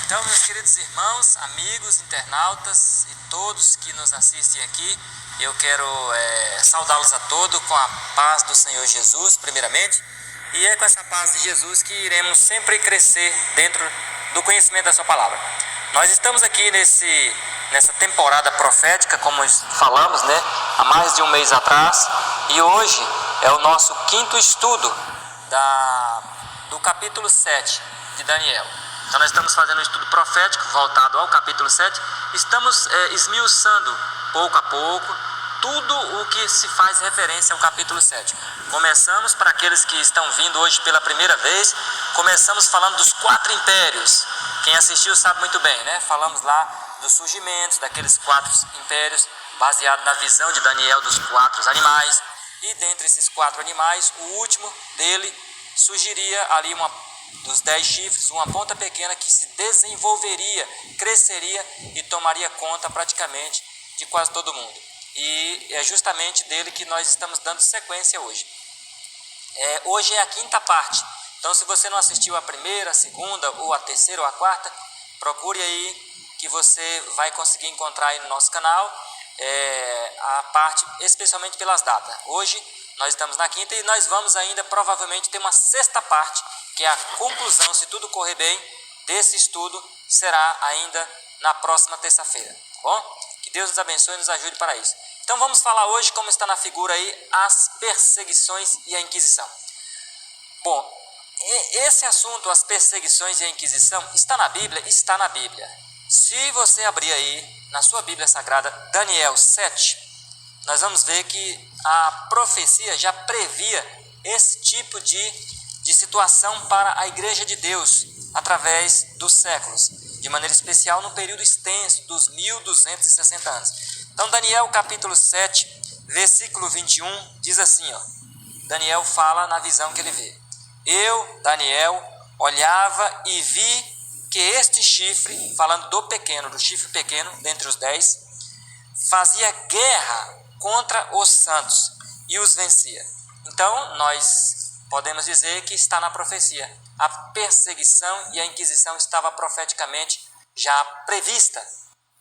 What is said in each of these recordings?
Então, meus queridos irmãos, amigos, internautas e todos que nos assistem aqui, eu quero saudá-los a todos com a paz do Senhor Jesus, primeiramente, e é com essa paz de Jesus que iremos sempre crescer dentro do conhecimento da sua palavra. Nós estamos aqui nessa temporada profética, como falamos, há mais de um mês atrás, e hoje é o nosso quinto estudo do capítulo 7 de Daniel. Então nós estamos fazendo um estudo profético voltado ao capítulo 7, estamos esmiuçando pouco a pouco tudo o que se faz referência ao capítulo 7. Começamos, para aqueles que estão vindo hoje pela primeira vez, começamos falando dos 4 impérios. Quem assistiu sabe muito bem, Falamos lá dos surgimentos daqueles 4 impérios, baseado na visão de Daniel dos 4 animais, e dentre esses 4 animais, o último dele surgiria ali dos 10 chifres, uma ponta pequena que se desenvolveria, cresceria e tomaria conta praticamente de quase todo mundo. E é justamente dele que nós estamos dando sequência hoje. Hoje é a quinta parte. Então, se você não assistiu a primeira, a segunda, ou a terceira ou a quarta, procure aí que você vai conseguir encontrar aí no nosso canal a parte, especialmente pelas datas. Hoje nós estamos na quinta e nós vamos ainda provavelmente ter uma sexta parte, que é a conclusão, se tudo correr bem, desse estudo, será ainda na próxima terça-feira, tá bom? Que Deus nos abençoe e nos ajude para isso. Então vamos falar hoje, como está na figura aí, as perseguições e a Inquisição. Bom, esse assunto, as perseguições e a Inquisição, está na Bíblia? Está na Bíblia. Se você abrir aí, na sua Bíblia Sagrada, Daniel 7, nós vamos ver que a profecia já previa esse tipo de situação para a Igreja de Deus, através dos séculos, de maneira especial no período extenso dos 1260 anos. Então, Daniel capítulo 7, versículo 21, diz assim, Daniel fala na visão que ele vê. Eu, Daniel, olhava e vi que este chifre, falando do chifre pequeno, dentre os 10, fazia guerra contra os santos e os vencia. Então, nós podemos dizer que está na profecia. A perseguição e a Inquisição estava profeticamente já prevista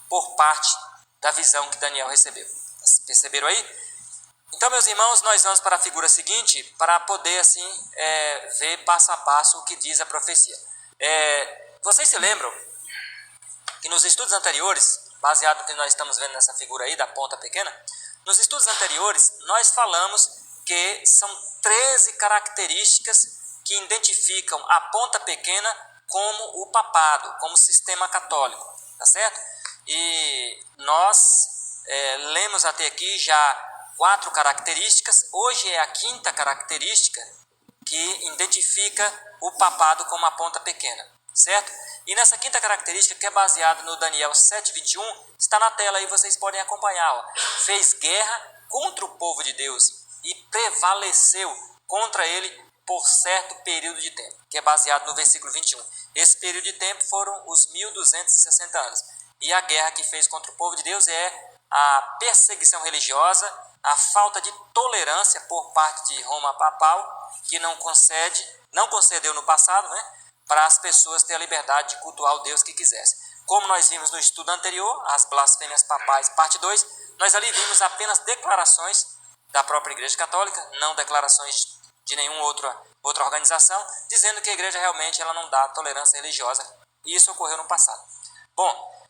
por parte da visão que Daniel recebeu. Perceberam aí? Então, meus irmãos, nós vamos para a figura seguinte para poder, assim, ver passo a passo o que diz a profecia. Vocês se lembram que nos estudos anteriores, baseado no que nós estamos vendo nessa figura aí da ponta pequena, nos estudos anteriores nós falamos que são 13 características que identificam a ponta pequena como o papado, como o sistema católico, tá certo? E nós lemos até aqui já 4 características. Hoje é a quinta característica que identifica o papado como a ponta pequena, certo? E nessa quinta característica, que é baseada no Daniel 7:21, está na tela aí, vocês podem acompanhar. Fez guerra contra o povo de Deus e prevaleceu contra ele por certo período de tempo, que é baseado no versículo 21. Esse período de tempo foram os 1260 anos. E a guerra que fez contra o povo de Deus é a perseguição religiosa, a falta de tolerância por parte de Roma papal, que não concedeu no passado, para as pessoas terem a liberdade de cultuar o Deus que quisesse. Como nós vimos no estudo anterior, as blasfêmias papais, parte 2, nós ali vimos apenas declarações da própria Igreja Católica, não declarações de nenhuma outra organização, dizendo que a Igreja realmente ela não dá tolerância religiosa. E isso ocorreu no passado. Bom,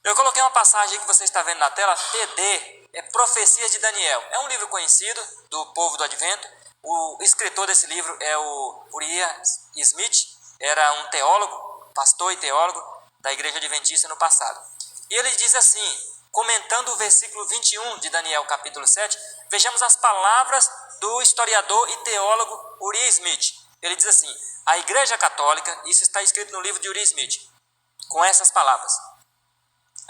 eu coloquei uma passagem que você está vendo na tela, TD, Profecias de Daniel. É um livro conhecido do povo do Advento. O escritor desse livro é o Uriah Smith, era um teólogo, pastor e teólogo da Igreja Adventista no passado. E ele diz assim, comentando o versículo 21 de Daniel capítulo 7, vejamos as palavras do historiador e teólogo Uriah Smith. Ele diz assim, a Igreja Católica, isso está escrito no livro de Uriah Smith, com essas palavras.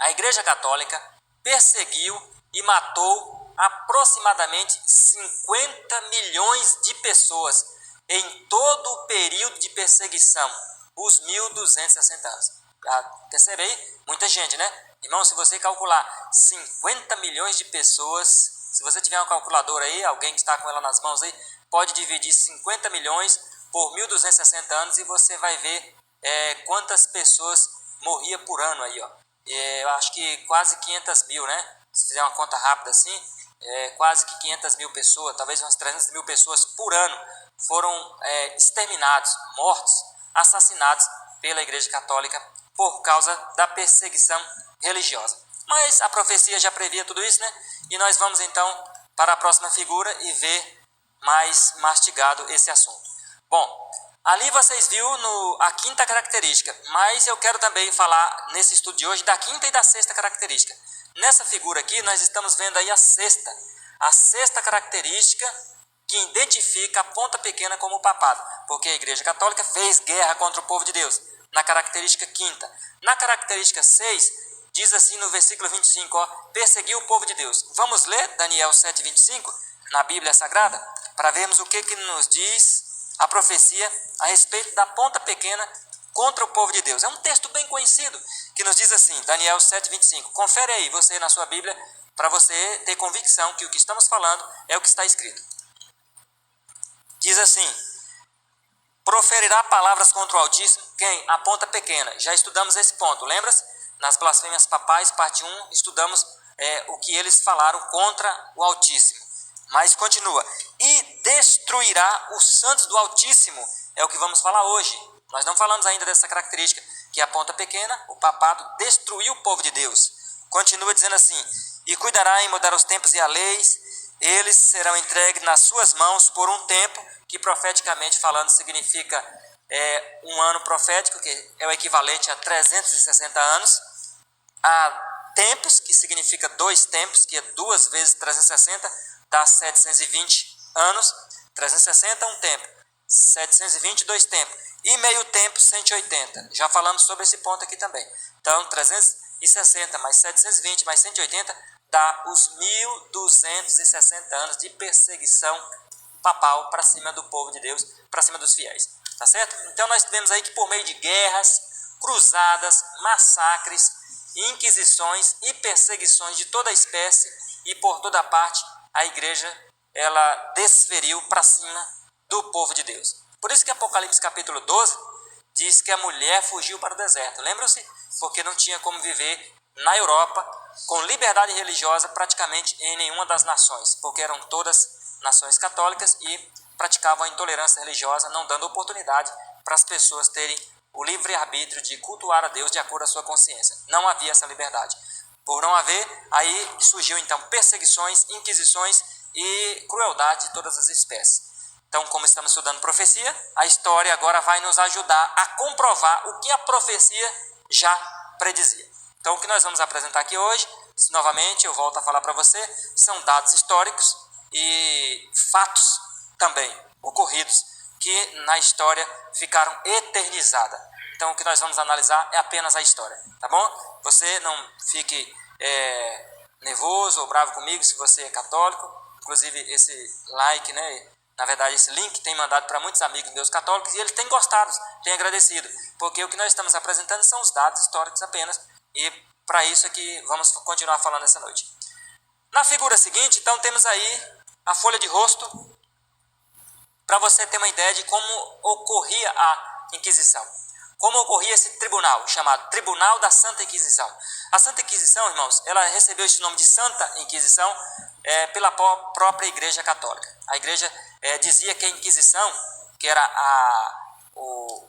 A Igreja Católica perseguiu e matou aproximadamente 50 milhões de pessoas em todo o período de perseguição, os 1260 anos. Percebe aí? Muita gente, Irmão, se você calcular 50 milhões de pessoas, se você tiver uma calculadora aí, alguém que está com ela nas mãos aí, pode dividir 50 milhões por 1260 anos e você vai ver quantas pessoas morriam por ano aí, ó. Eu acho que quase 500 mil, né? Se fizer uma conta rápida assim, quase que 500 mil pessoas, talvez umas 300 mil pessoas por ano foram exterminados, mortos, assassinados pela Igreja Católica por causa da perseguição religiosa. Mas a profecia já previa tudo isso, né? E nós vamos então para a próxima figura e ver mais mastigado esse assunto. Bom, ali vocês viram a quinta característica, mas eu quero também falar nesse estudo de hoje da quinta e da sexta característica. Nessa figura aqui nós estamos vendo aí a sexta característica que identifica a ponta pequena como o papado, porque a Igreja Católica fez guerra contra o povo de Deus, na característica quinta. Na característica 6, diz assim no versículo 25, ó, perseguiu o povo de Deus. Vamos ler Daniel 7:25 na Bíblia Sagrada, para vermos o que nos diz a profecia a respeito da ponta pequena contra o povo de Deus. É um texto bem conhecido, que nos diz assim, Daniel 7:25. Confere aí, você na sua Bíblia, para você ter convicção que o que estamos falando é o que está escrito. Diz assim, proferirá palavras contra o Altíssimo, quem? A ponta pequena. Já estudamos esse ponto, lembra-se? Nas blasfêmias papais, parte 1, estudamos o que eles falaram contra o Altíssimo. Mas continua, e destruirá os santos do Altíssimo, é o que vamos falar hoje. Nós não falamos ainda dessa característica, que a ponta pequena, o papado, destruiu o povo de Deus. Continua dizendo assim, e cuidará em mudar os tempos e a leis, eles serão entregues nas suas mãos por um tempo, que profeticamente falando significa um ano profético, que é o equivalente a 360 anos, a tempos, que significa 2 tempos, que é 2 vezes 360, dá 720 anos, 360 um tempo, 720 2 tempos, e meio tempo 180, já falamos sobre esse ponto aqui também. Então 360 mais 720 mais 180 dá os 1260 anos de perseguição papal para cima do povo de Deus, para cima dos fiéis, tá certo? Então nós vemos aí que por meio de guerras, cruzadas, massacres, inquisições e perseguições de toda espécie e por toda parte, a igreja ela desferiu para cima do povo de Deus. Por isso que Apocalipse capítulo 12 diz que a mulher fugiu para o deserto. Lembram-se? Porque não tinha como viver na Europa com liberdade religiosa praticamente em nenhuma das nações, porque eram todas nações católicas e praticavam a intolerância religiosa, não dando oportunidade para as pessoas terem o livre-arbítrio de cultuar a Deus de acordo com a sua consciência. Não havia essa liberdade. Por não haver, aí surgiu então perseguições, inquisições e crueldade de todas as espécies. Então, como estamos estudando profecia, a história agora vai nos ajudar a comprovar o que a profecia já predizia. Então, o que nós vamos apresentar aqui hoje, novamente eu volto a falar para você, são dados históricos e fatos também ocorridos que na história ficaram eternizados. Então, o que nós vamos analisar é apenas a história, tá bom? Você não fique nervoso ou bravo comigo se você é católico. Inclusive, esse like, né? Na verdade, esse link tem mandado para muitos amigos meus católicos e eles têm gostado, têm agradecido, porque o que nós estamos apresentando são os dados históricos apenas e para isso é que vamos continuar falando essa noite. Na figura seguinte, então, temos aí a folha de rosto para você ter uma ideia de como ocorria a Inquisição. Como ocorria esse tribunal, chamado Tribunal da Santa Inquisição. A Santa Inquisição, irmãos, ela recebeu esse nome de Santa Inquisição pela própria Igreja Católica. A Igreja dizia que a Inquisição, que era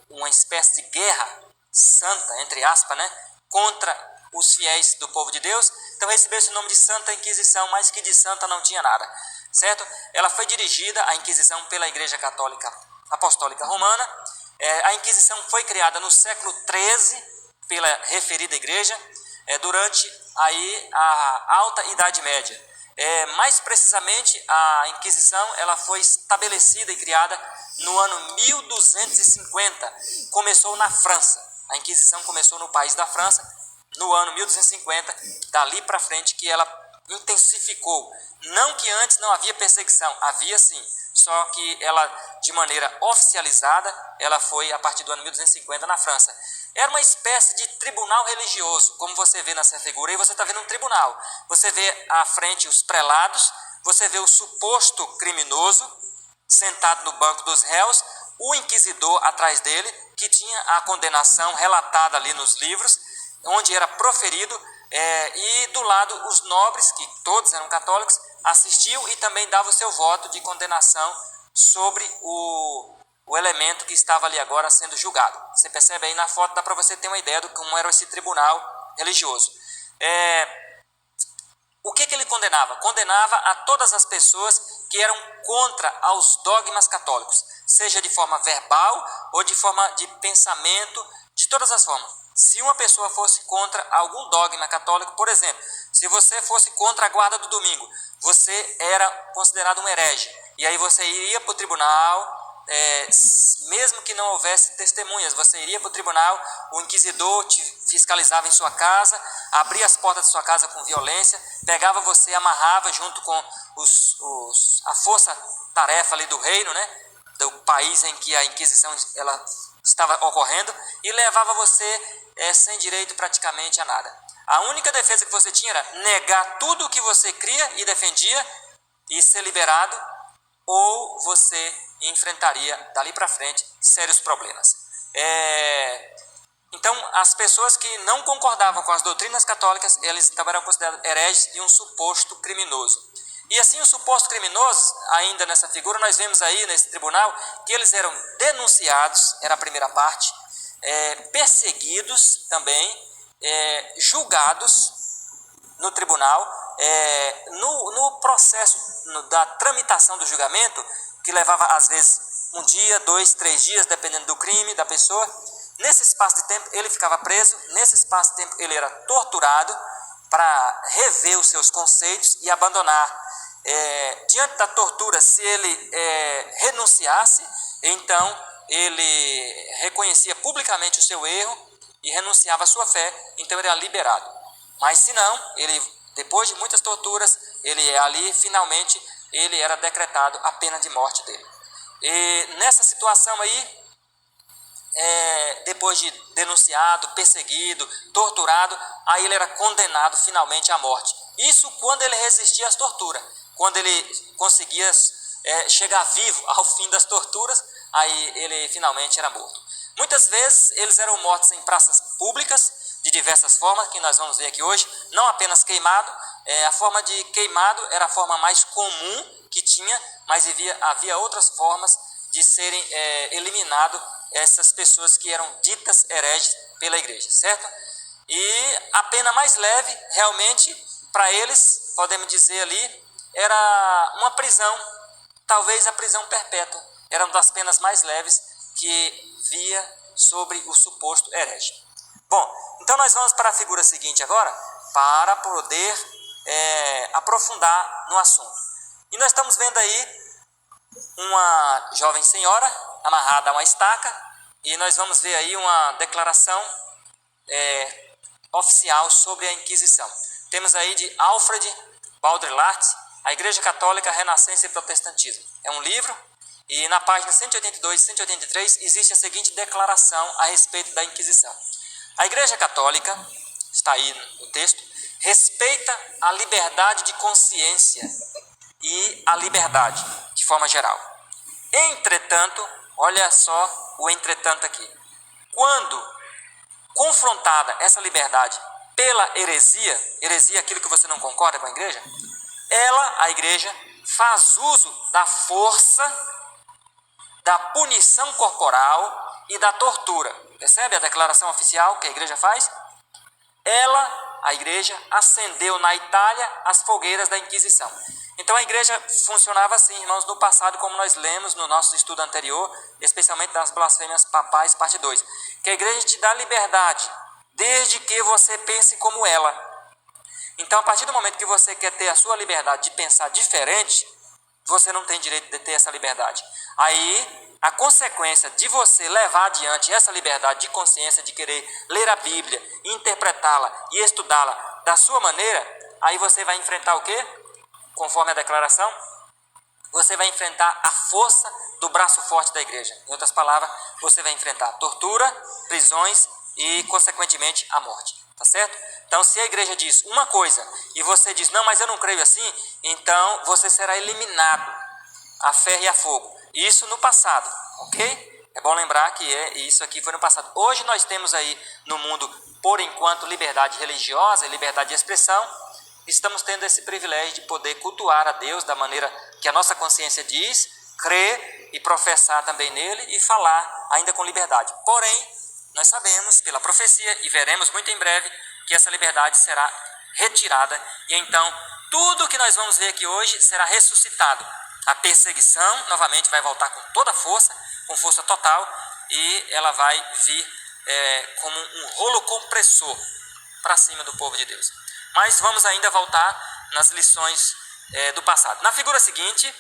uma espécie de guerra santa, entre aspas, né, contra os fiéis do povo de Deus, então recebeu esse nome de Santa Inquisição, mas que de santa não tinha nada, certo? Ela foi dirigida, a Inquisição, pela Igreja Católica Apostólica Romana. A Inquisição foi criada no século XIII pela referida igreja, durante aí a Alta Idade Média. Mais precisamente, a Inquisição ela foi estabelecida e criada no ano 1250. Começou na França. A Inquisição começou no país da França no ano 1250. Dali para frente que ela intensificou. Não que antes não havia perseguição, havia sim. Só que ela, de maneira oficializada, ela foi a partir do ano 1250 na França. Era uma espécie de tribunal religioso, como você vê nessa figura, e você está vendo um tribunal. Você vê à frente os prelados, você vê o suposto criminoso sentado no banco dos réus, o inquisidor atrás dele, que tinha a condenação relatada ali nos livros, onde era proferido, e do lado os nobres, que todos eram católicos, assistiam e também davam o seu voto de condenação sobre o elemento que estava ali agora sendo julgado. Você percebe aí na foto, dá para você ter uma ideia de como era esse tribunal religioso. O que ele condenava? Condenava a todas as pessoas que eram contra aos dogmas católicos, seja de forma verbal ou de forma de pensamento, de todas as formas. Se uma pessoa fosse contra algum dogma católico, por exemplo, se você fosse contra a guarda do domingo, você era considerado um herege. E aí você iria para o tribunal, mesmo que não houvesse testemunhas, você iria para o tribunal, o inquisidor te fiscalizava em sua casa, abria as portas de sua casa com violência, pegava você, amarrava junto com a força-tarefa ali do reino, né, do país em que a Inquisição ela estava ocorrendo, e levava você sem direito praticamente a nada. A única defesa que você tinha era negar tudo o que você cria e defendia e ser liberado, ou você enfrentaria dali para frente sérios problemas. Então, as pessoas que não concordavam com as doutrinas católicas, eles também eram considerados hereges e um suposto criminoso. E assim, os supostos criminosos, ainda nessa figura, nós vemos aí nesse tribunal que eles eram denunciados, era a primeira parte, perseguidos também, julgados no tribunal, no processo da tramitação do julgamento, que levava às vezes 1 dia, 2, 3 dias, dependendo do crime da pessoa. Nesse espaço de tempo ele ficava preso, nesse espaço de tempo ele era torturado para rever os seus conceitos e abandonar. Diante da tortura, se ele renunciasse, então ele reconhecia publicamente o seu erro e renunciava à sua fé, então ele era liberado. Mas se não, ele, depois de muitas torturas, ele ali finalmente ele era decretado a pena de morte dele. E nessa situação aí, depois de denunciado, perseguido, torturado, aí ele era condenado finalmente à morte. Isso quando ele resistia às torturas. Quando ele conseguia chegar vivo ao fim das torturas, aí ele finalmente era morto. Muitas vezes eles eram mortos em praças públicas, de diversas formas, que nós vamos ver aqui hoje, não apenas queimado. A forma de queimado era a forma mais comum que tinha, mas havia outras formas de serem eliminadas essas pessoas que eram ditas hereges pela igreja, certo? E a pena mais leve, realmente, para eles, podemos dizer ali, era uma prisão, talvez a prisão perpétua, era uma das penas mais leves que via sobre o suposto herege. Bom, então nós vamos para a figura seguinte agora, para poder aprofundar no assunto. E nós estamos vendo aí uma jovem senhora amarrada a uma estaca, e nós vamos ver aí uma declaração oficial sobre a Inquisição. Temos aí de Alfred Baudrillard, A Igreja Católica, Renascença e Protestantismo. É um livro, e na página 182 e 183 existe a seguinte declaração a respeito da Inquisição. A Igreja Católica, está aí no texto, respeita a liberdade de consciência e a liberdade, de forma geral. Entretanto, olha só o entretanto aqui. Quando confrontada essa liberdade pela heresia é aquilo que você não concorda com a igreja, a igreja, faz uso da força, da punição corporal e da tortura. Percebe a declaração oficial que a igreja faz? A igreja, acendeu na Itália as fogueiras da Inquisição. Então a igreja funcionava assim, irmãos, no passado, como nós lemos no nosso estudo anterior, especialmente das blasfêmias papais, parte 2, que a igreja te dá liberdade, desde que você pense como ela. Então, a partir do momento que você quer ter a sua liberdade de pensar diferente, você não tem direito de ter essa liberdade. Aí, a consequência de você levar adiante essa liberdade de consciência, de querer ler a Bíblia, interpretá-la e estudá-la da sua maneira, aí você vai enfrentar o quê? Conforme a declaração, você vai enfrentar a força do braço forte da igreja. Em outras palavras, você vai enfrentar tortura, prisões e, consequentemente, a morte. Tá certo? Então, se a igreja diz uma coisa e você diz, não, mas eu não creio assim, então você será eliminado a ferro e a fogo. Isso no passado. ok? É bom lembrar que isso aqui foi no passado. Hoje nós temos aí no mundo, por enquanto, liberdade religiosa e liberdade de expressão. Estamos tendo esse privilégio de poder cultuar a Deus da maneira que a nossa consciência diz, crer e professar também nele e falar ainda com liberdade. Porém, nós sabemos pela profecia e veremos muito em breve que essa liberdade será retirada e então tudo que nós vamos ver aqui hoje será ressuscitado. A perseguição novamente vai voltar com toda a força, com força total, e ela vai vir como um rolo compressor para cima do povo de Deus. Mas vamos ainda voltar nas lições do passado. Na figura seguinte,